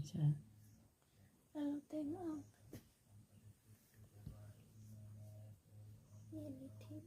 Lalu tengok ini tim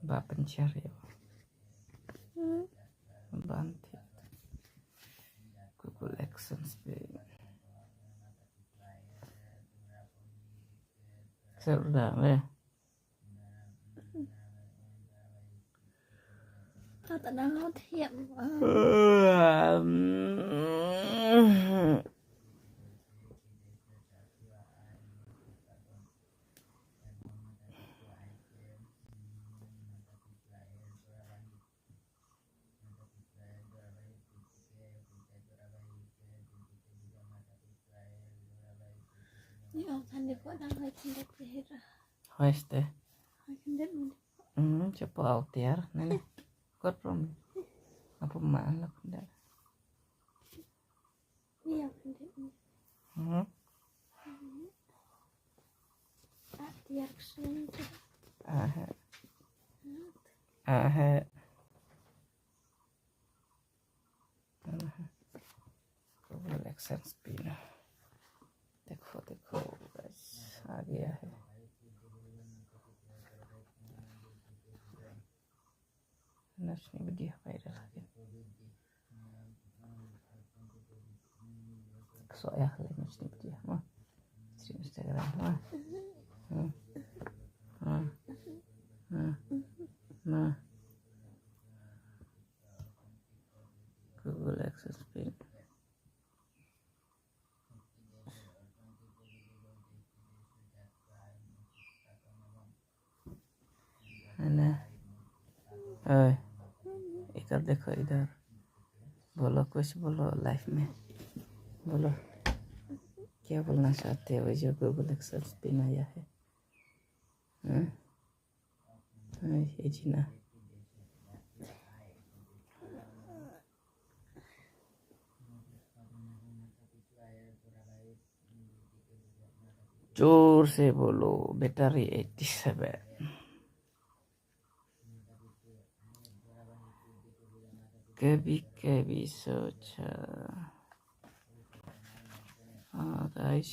Mbak pencari bantu Google AdSense sudah ya. tak đang nói thiệm nhưng thành được có đang hơi kinh đẹp gì hết rồi Hoist deh. hơi kinh đẹp luôn Coba altiar nenek kot rom apa malah enggak iya kinh đẹp tiar kesini Google AdSense pin देखो गाइस आ गया है नचने video viral आ गया soalnya kalian nachni video mah stream Instagram mah Google AdSense pin इधर देखो इधर बोलो कुछ बोलो लाइफ में बोलो क्या बोलना चाहते हो जो गूगल AdSense पिन आया है ये जीना जोर से बोलो बैटरी 87 कभी कभी सोचा गाइस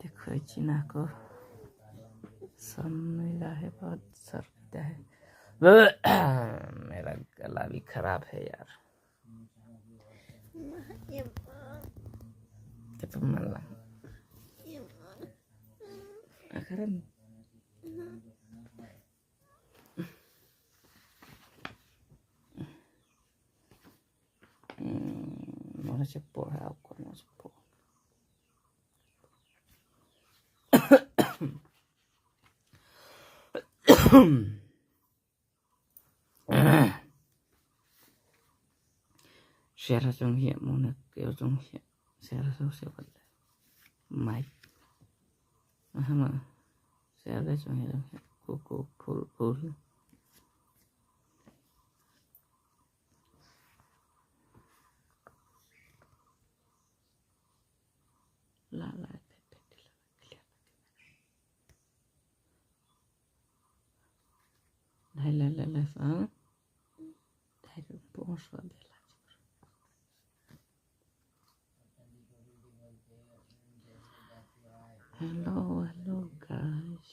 देखो चीना को सन मिला है बहुत सर पीता है मेरा गला भी खराब है यार itu malah keren mau cepo aku mau cepo share trong hiện một là kiểu trong hiện share sosial media mic mà share trong hiện cô full la đây phá đây được bốn số để lại hello guys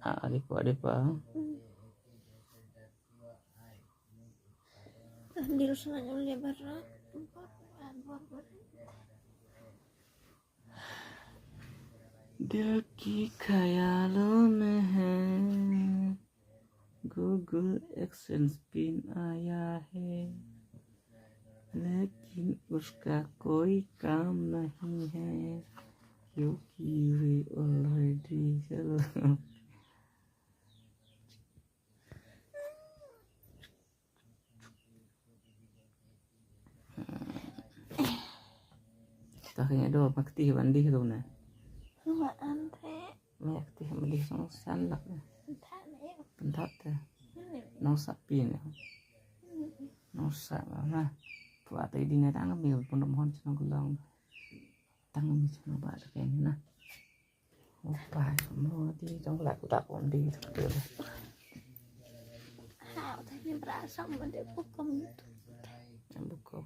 adik pak Di sana udah berat, berat. दिल की ख्यालों में है गूगल एक्सेंस पिन आया है लेकिन उसका कोई काम नहीं है क्योंकि वे ऑलरेडी चलो Taknya do makti bandi tu na Mà anh thế makti bandi song san lak thả mẹ pentat no sapin no sa na buat tadi na tang mi pun mohon senang gulang tang mi senang ba ta ken na opa semua di trong lại của ta còn đi được Hảo thấy như bà xong mà để bút công em buka